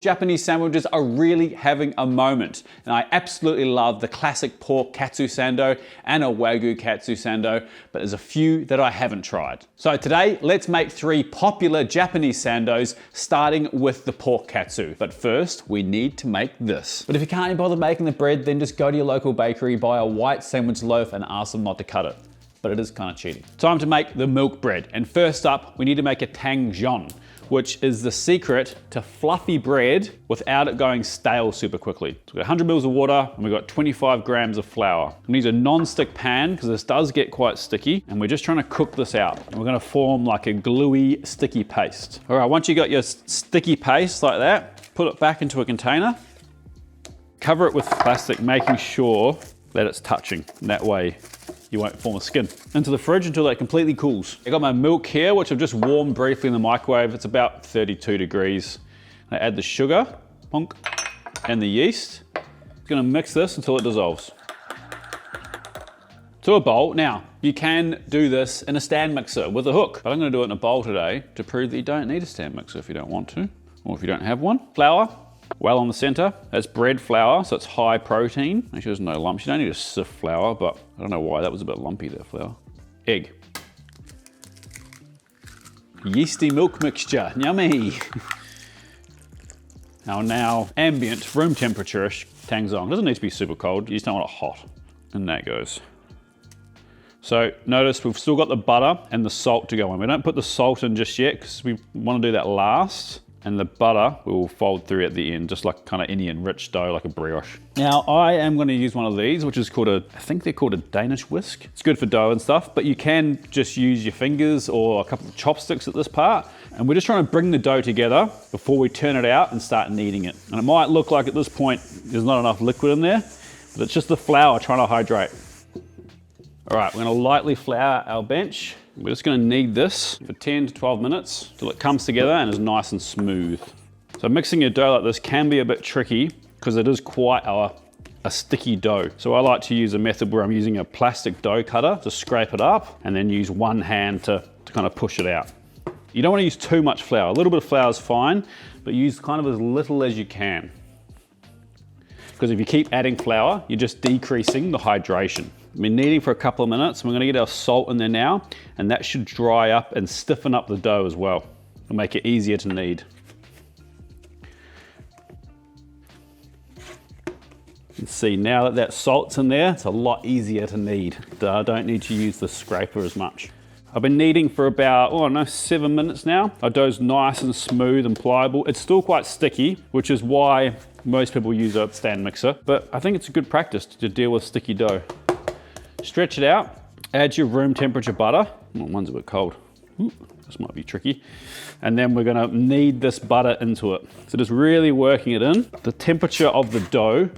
Japanese sandwiches are really having a moment, and I absolutely love the classic pork katsu sando and a wagyu katsu sando, but there's a few that I haven't tried. So today, let's make 3 popular Japanese sandos, starting with the pork katsu. But first, we need to make this. But if you can't be bothered making the bread, then just go to your local bakery, buy a white sandwich loaf, and ask them not to cut it. But it is kind of cheating. Time to make the milk bread. And first up, we need to make a tangjeon, which is the secret to fluffy bread without it going stale super quickly. So we've got 100 mils of water and we've got 25 grams of flour. We need a non-stick pan because this does get quite sticky, and we're just trying to cook this out. And we're gonna form like a gluey, sticky paste. All right, once you got your sticky paste like that, put it back into a container, cover it with plastic, making sure that it's touching. That way, you won't form a skin. Into the fridge until that completely cools. I got my milk here, which I've just warmed briefly in the microwave. It's about 32 degrees. I add the sugar, bonk, and the yeast. I'm gonna mix this until it dissolves. To a bowl. Now, you can do this in a stand mixer with a hook, but I'm gonna do it in a bowl today to prove that you don't need a stand mixer if you don't want to, or if you don't have one. Flour. Well on the center, that's bread flour, so it's high protein. Make sure there's no lumps. You don't need to sift flour, but I don't know why that was a bit lumpy there, flour. Egg. Yeasty milk mixture, yummy. Now ambient, room temperature-ish tangjeon. Doesn't need to be super cold, you just don't want it hot. And that goes. So notice we've still got the butter and the salt to go in. We don't put the salt in just yet because we want to do that last. And the butter we will fold through at the end, just like kind of Indian rich dough, like a brioche. Now I am going to use one of these, which is called I think they're called a Danish whisk. It's good for dough and stuff, but you can just use your fingers or a couple of chopsticks at this part. And we're just trying to bring the dough together before we turn it out and start kneading it. And it might look like at this point, there's not enough liquid in there, but it's just the flour trying to hydrate. All right, we're going to lightly flour our bench. We're just gonna knead this for 10 to 12 minutes till it comes together and is nice and smooth. So mixing your dough like this can be a bit tricky because it is quite a sticky dough. So I like to use a method where I'm using a plastic dough cutter to scrape it up and then use one hand to kind of push it out. You don't want to use too much flour. A little bit of flour is fine, but use kind of as little as you can. Because if you keep adding flour, you're just decreasing the hydration. We've been kneading for a couple of minutes. We're gonna get our salt in there now, and that should dry up and stiffen up the dough as well. It'll make it easier to knead. You can see now that that salt's in there, it's a lot easier to knead. I don't need to use the scraper as much. I've been kneading for about, 7 minutes now. Our dough's nice and smooth and pliable. It's still quite sticky, which is why most people use a stand mixer, but I think it's a good practice to deal with sticky dough. Stretch it out, add your room temperature butter. Oh, one's a bit cold. Ooh, this might be tricky. And then we're gonna knead this butter into it. So just really working it in. The temperature of the dough,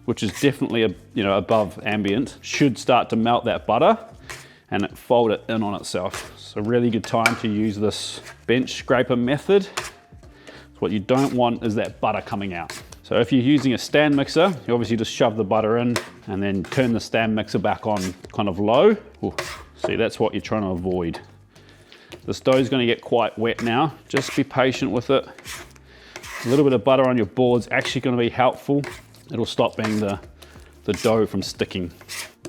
which is definitely above ambient, should start to melt that butter and fold it in on itself. So really good time to use this bench scraper method. So what you don't want is that butter coming out. So if you're using a stand mixer, you obviously just shove the butter in and then turn the stand mixer back on kind of low. Ooh, see, that's what you're trying to avoid. This dough is gonna get quite wet now. Just be patient with it. A little bit of butter on your board's actually gonna be helpful. It'll stop being the dough from sticking.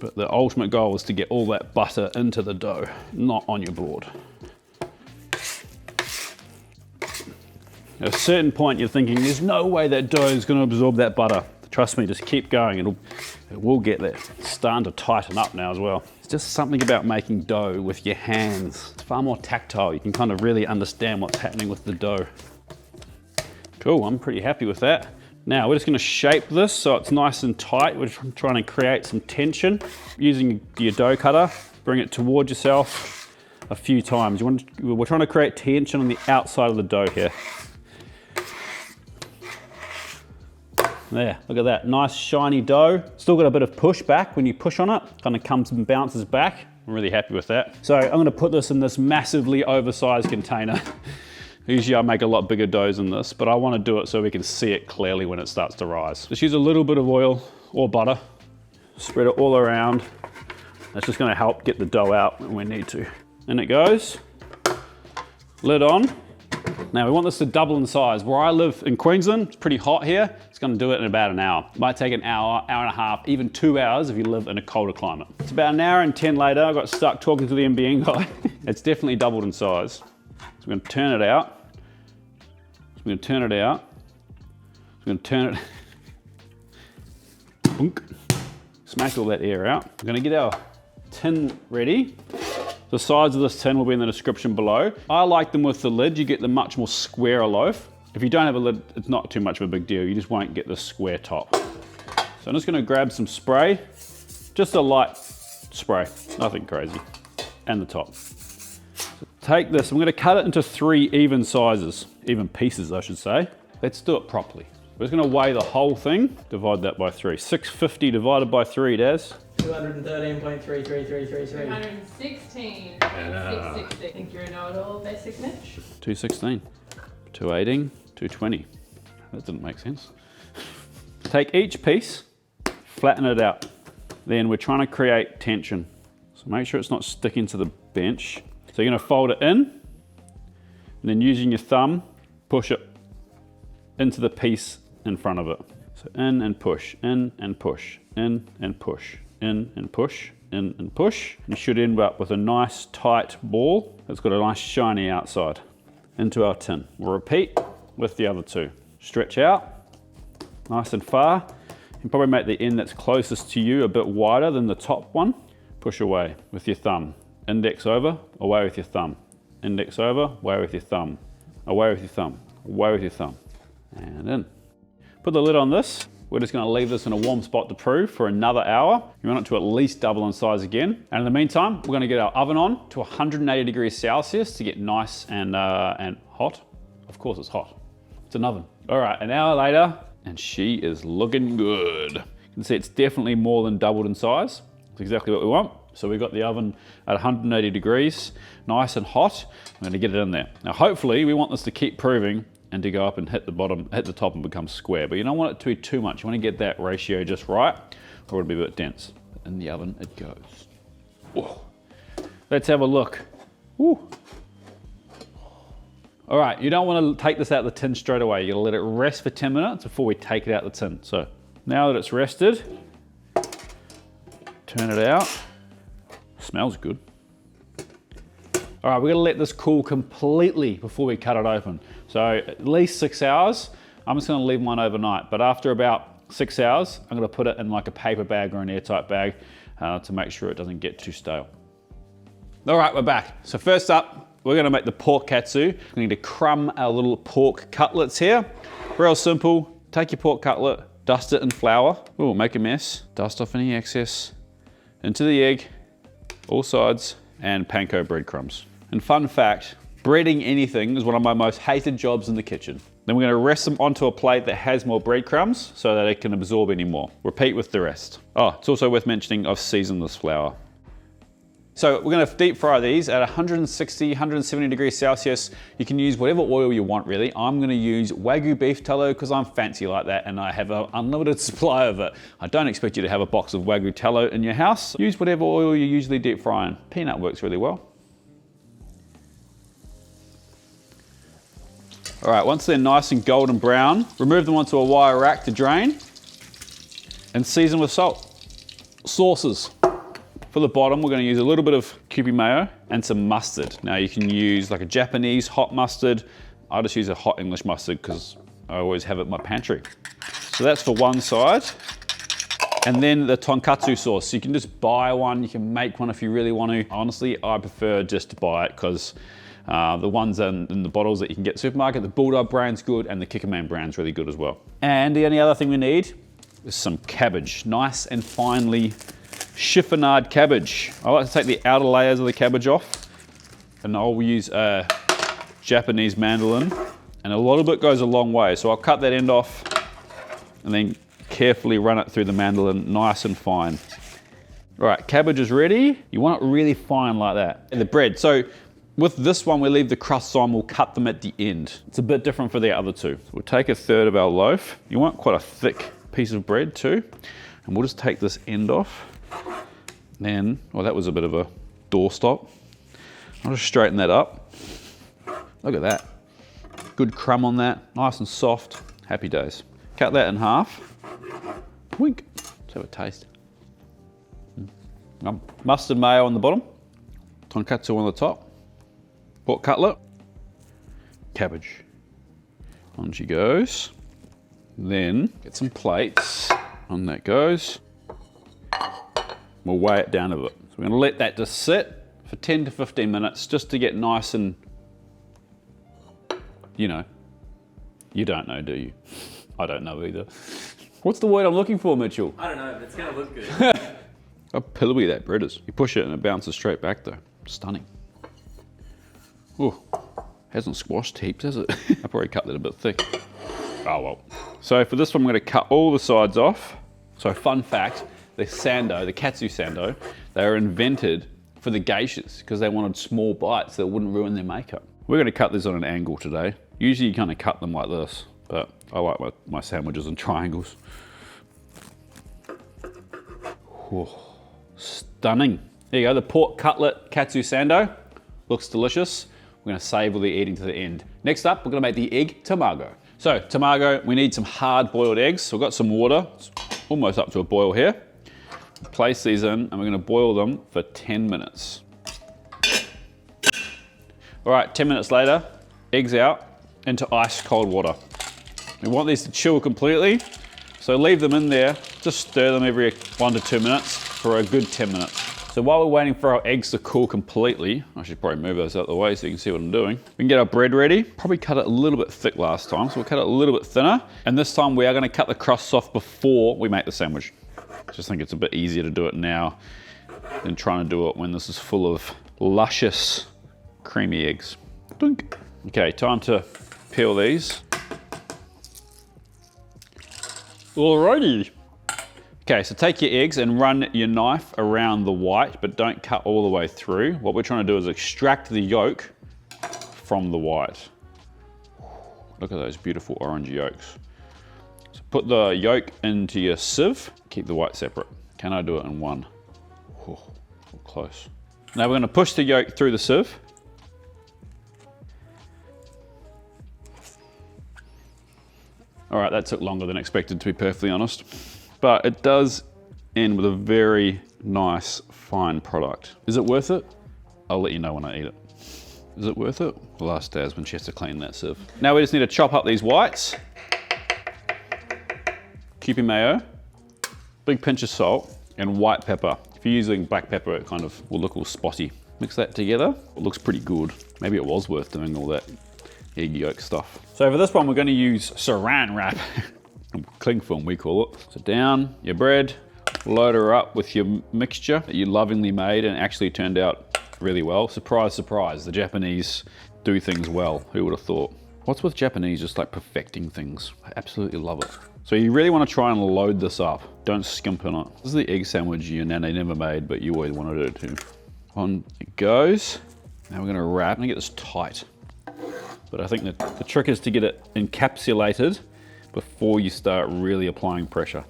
But the ultimate goal is to get all that butter into the dough, not on your board. At a certain point, you're thinking, there's no way that dough is going to absorb that butter. Trust me, just keep going. It will get there. It's starting to tighten up now as well. It's just something about making dough with your hands. It's far more tactile. You can kind of really understand what's happening with the dough. Cool, I'm pretty happy with that. Now we're just going to shape this so it's nice and tight. We're trying to create some tension. Using your dough cutter, bring it towards yourself a few times. We're trying to create tension on the outside of the dough here. There, look at that, nice shiny dough. Still got a bit of push back when you push on it, kind of comes and bounces back. I'm really happy with that. So I'm gonna put this in this massively oversized container. Usually I make a lot bigger doughs than this, but I wanna do it so we can see it clearly when it starts to rise. Just use a little bit of oil or butter, spread it all around. That's just gonna help get the dough out when we need to. In it goes, lid on, Now we want this to double in size. Where I live in Queensland, it's pretty hot here. It's gonna do it in about an hour. Might take an hour, hour and a half, even 2 hours if you live in a colder climate. It's about an hour and 10 later. I got stuck talking to the MBN guy. It's definitely doubled in size. So we're gonna turn it out. So we're gonna turn it out. So we're gonna turn it. Boonk. Smack all that air out. We're gonna get our tin ready. The size of this tin will be in the description below. I like them with the lid. You get the much more squarer loaf. If you don't have a lid, it's not too much of a big deal. You just won't get the square top. So I'm just gonna grab some spray, just a light spray, nothing crazy, and the top. So take this, I'm gonna cut it into 3 even sizes, even pieces I should say. Let's do it properly. We're just gonna weigh the whole thing, divide that by 3. 650 divided by 3, Dazz. 213.33333. 216.660. Think you're a know-it-all, basic Mitch? 216, 218, 220. That didn't make sense. Take each piece, flatten it out. Then we're trying to create tension. So make sure it's not sticking to the bench. So you're gonna fold it in, and then using your thumb, push it into the piece in front of it. So in and push, in and push, in and push, in and push, in and push. You should end up with a nice tight ball that's got a nice shiny outside into our tin. We'll repeat with the other 2. Stretch out, nice and far. You can probably make the end that's closest to you a bit wider than the top one. Push away with your thumb. Index over, away with your thumb. Index over, away with your thumb. Away with your thumb, away with your thumb. And in. Put the lid on this. We're just gonna leave this in a warm spot to prove for another hour. You want it to at least double in size again. And in the meantime, we're gonna get our oven on to 180 degrees Celsius to get nice and hot. Of course it's hot. It's an oven. All right, an hour later, and she is looking good. You can see it's definitely more than doubled in size. It's exactly what we want. So we've got the oven at 180 degrees, nice and hot. I'm gonna get it in there. Now hopefully we want this to keep proving and to go up and hit the bottom, hit the top and become square. But you don't want it to be too much. You want to get that ratio just right, or it'll be a bit dense. In the oven it goes. Whoa. Let's have a look. Woo. All right, you don't want to take this out of the tin straight away. You gotta let it rest for 10 minutes before we take it out of the tin. So now that it's rested, turn it out. Smells good. All right, we're gonna let this cool completely before we cut it open. So at least 6 hours. I'm just gonna leave mine overnight, but after about 6 hours, I'm gonna put it in like a paper bag or an airtight bag to make sure it doesn't get too stale. All right, we're back. So first up, we're gonna make the pork katsu. We need to crumb our little pork cutlets here. Real simple, take your pork cutlet, dust it in flour. Ooh, make a mess. Dust off any excess. Into the egg, all sides, and panko breadcrumbs. And fun fact, breading anything is one of my most hated jobs in the kitchen. Then we're gonna rest them onto a plate that has more breadcrumbs so that it can absorb any more. Repeat with the rest. Oh, it's also worth mentioning I've seasoned this flour. So we're gonna deep fry these at 160, 170 degrees Celsius. You can use whatever oil you want really. I'm gonna use Wagyu beef tallow because I'm fancy like that and I have an unlimited supply of it. I don't expect you to have a box of Wagyu tallow in your house. Use whatever oil you usually deep fry in. Peanut works really well. All right, once they're nice and golden brown, remove them onto a wire rack to drain and season with salt. Sauces. For the bottom, we're gonna use a little bit of Kewpie mayo and some mustard. Now you can use like a Japanese hot mustard. I just use a hot English mustard because I always have it in my pantry. So that's for one side. And then the tonkatsu sauce. You can just buy one, you can make one if you really want to. Honestly, I prefer just to buy it because the ones in the bottles that you can get at the supermarket, the Bulldog brand's good and the Kikkoman brand's really good as well. And the only other thing we need is some cabbage. Nice and finely chiffonade cabbage. I like to take the outer layers of the cabbage off and I'll use a Japanese mandolin and a lot of it goes a long way. So I'll cut that end off and then carefully run it through the mandolin nice and fine. All right, cabbage is ready. You want it really fine like that. And the bread. So with this one, we leave the crusts on, we'll cut them at the end. It's a bit different for the other two. We'll take a third of our loaf. You want quite a thick piece of bread too. And we'll just take this end off. Then, well, that was a bit of a doorstop. I'll just straighten that up. Look at that. Good crumb on that, nice and soft. Happy days. Cut that in half. Wink. Let's have a taste. Mustard mayo on the bottom. Tonkatsu on the top. Pork cutlet. Cabbage. On she goes. Then get some plates. On that goes. We'll weigh it down a bit. So we're gonna let that just sit for 10 to 15 minutes just to get nice and, you know, you don't know, do you? I don't know either. What's the word I'm looking for, Mitchell? I don't know, but it's gonna look good. How pillowy that bread is. You push it and it bounces straight back though. Stunning. Oh, hasn't squashed heaps, has it? I probably cut that a bit thick. Oh well. So for this one, I'm gonna cut all the sides off. So fun fact, the Sando, the Katsu Sando, they were invented for the geishas because they wanted small bites that wouldn't ruin their makeup. We're gonna cut this on an angle today. Usually you kind of cut them like this, but I like my sandwiches in triangles. Oh, stunning. There you go, the pork cutlet Katsu Sando. Looks delicious. We're gonna save all the eating to the end. Next up, we're gonna make the egg Tamago. So Tamago, we need some hard boiled eggs. So we've got some water, it's almost up to a boil here. Place these in and we're gonna boil them for 10 minutes. All right, 10 minutes later, eggs out into ice cold water. We want these to chill completely, so leave them in there, just stir them every 1 to 2 minutes for a good 10 minutes. So while we're waiting for our eggs to cool completely, I should probably move those out of the way so you can see what I'm doing. We can get our bread ready. Probably cut it a little bit thick last time, so we'll cut it a little bit thinner. And this time we are gonna cut the crusts off before we make the sandwich. I just think it's a bit easier to do it now than trying to do it when this is full of luscious, creamy eggs. Dunk. Okay, time to peel these. Alrighty. Okay, so take your eggs and run your knife around the white, but don't cut all the way through. What we're trying to do is extract the yolk from the white. Look at those beautiful orange yolks. So put the yolk into your sieve, keep the white separate. Can I do it in one? Oh, close. Now we're gonna push the yolk through the sieve. All right, that took longer than expected, to be perfectly honest. But it does end with a very nice, fine product. Is it worth it? I'll let you know when I eat it. Is it worth it? We'll ask Dazz when she has to clean that sieve. Now we just need to chop up these whites. Kewpie mayo, big pinch of salt, and white pepper. If you're using black pepper, it kind of will look all spotty. Mix that together. It looks pretty good. Maybe it was worth doing all that egg yolk stuff. So for this one, we're gonna use saran wrap. Cling film, we call it. So down your bread, load her up with your mixture that you lovingly made and actually turned out really well. Surprise, surprise, the Japanese do things well. Who would have thought? What's with Japanese just like perfecting things? I absolutely love it. So you really want to try and load this up. Don't skimp on it. This is the egg sandwich your nana never made, but you always wanted it to. On it goes. Now we're gonna wrap and get this tight. But I think that the trick is to get it encapsulated before you start really applying pressure.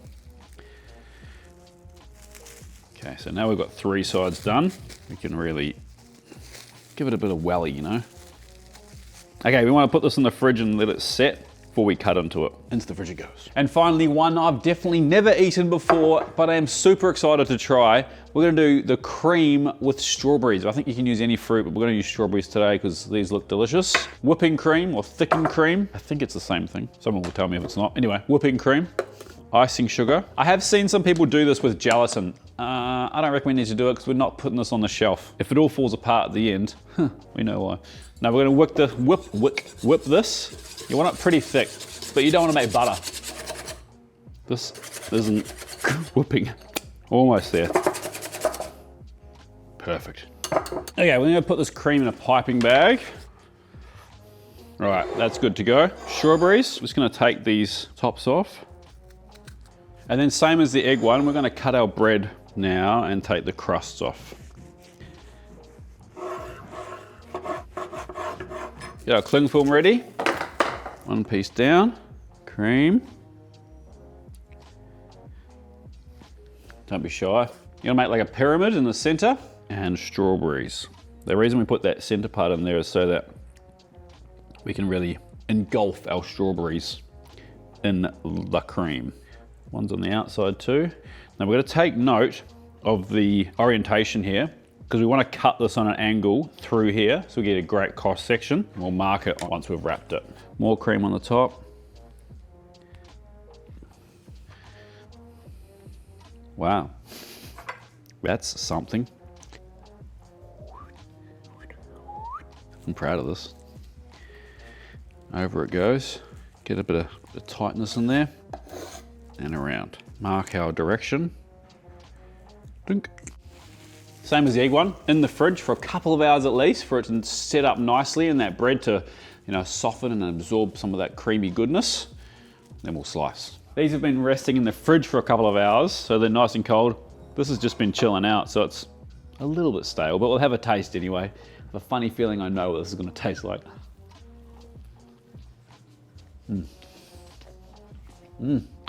Okay, so now we've got 3 sides done. We can really give it a bit of welly, you know? Okay, we want to put this in the fridge and let it set before we cut into it. Into the fridge it goes. And finally, one I've definitely never eaten before, but I am super excited to try. We're gonna do the cream with strawberries. I think you can use any fruit, but we're gonna use strawberries today because these look delicious. Whipping cream or thickened cream. I think it's the same thing. Someone will tell me if it's not. Anyway, whipping cream, icing sugar. I have seen some people do this with gelatin. I don't recommend you to do it because we're not putting this on the shelf. If it all falls apart at the end, we know why. Now we're gonna whip this. You want it pretty thick, but you don't want to make butter. This isn't whipping. Almost there. Perfect. Okay, we're gonna put this cream in a piping bag. All right, that's good to go. Strawberries, just gonna take these tops off. And then same as the egg one, we're gonna cut our bread now and take the crusts off. Get our cling film ready. 1 piece down, cream. Don't be shy. You're gonna make like a pyramid in the center and strawberries. The reason we put that center part in there is so that we can really engulf our strawberries in the cream. One's on the outside too. Now we're gonna take note of the orientation here because we want to cut this on an angle through here so we get a great cross section. We'll mark it once we've wrapped it. More cream on the top. Wow, that's something. I'm proud of this. Over it goes. Get a bit of tightness in there and around. Mark our direction. Dink. Same as the egg one, in the fridge for a couple of hours at least for it to set up nicely and that bread to, you know, soften and absorb some of that creamy goodness. Then we'll slice. These have been resting in the fridge for a couple of hours, so they're nice and cold. This has just been chilling out, so it's a little bit stale, but we'll have a taste anyway. I have a funny feeling I know what this is gonna taste like.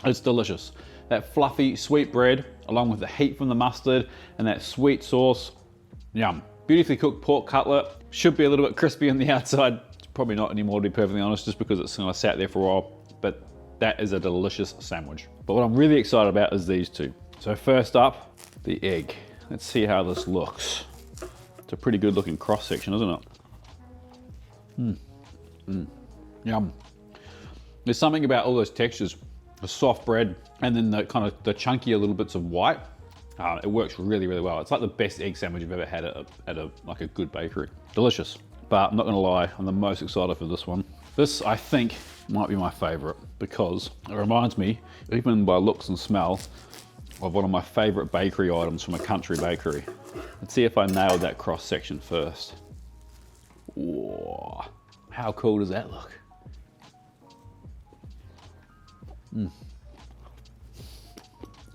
It's delicious. That fluffy, sweet bread, along with the heat from the mustard and that sweet sauce. Yum. Beautifully cooked pork cutlet. Should be a little bit crispy on the outside. It's probably not anymore, to be perfectly honest, just because it's kind of sat there for a while. But that is a delicious sandwich. But what I'm really excited about is these two. So first up, the egg. Let's see how this looks. It's a pretty good looking cross section, isn't it? Yum. There's something about all those textures, the soft bread, and then the kind of the chunkier little bits of white. It works really, really well. It's like the best egg sandwich I've ever had at a good bakery. Delicious. But I'm not gonna lie, I'm the most excited for this one. This, I think, might be my favorite because it reminds me, even by looks and smell, of one of my favorite bakery items from a country bakery. Let's see if I nailed that cross section first. Whoa, how cool does that look?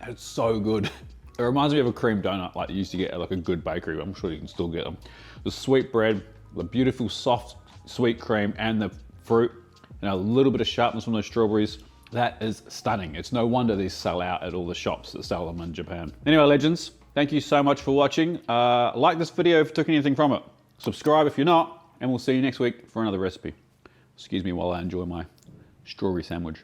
It's so good. It reminds me of a cream donut like you used to get at like a good bakery. I'm sure you can still get them. The sweet bread, the beautiful soft sweet cream and the fruit, and a little bit of sharpness from those strawberries. That is stunning. It's no wonder these sell out at all the shops that sell them in Japan. Anyway, legends, thank you so much for watching. Like this video if you took anything from it. Subscribe if you're not, and we'll see you next week for another recipe. Excuse me while I enjoy my strawberry sandwich.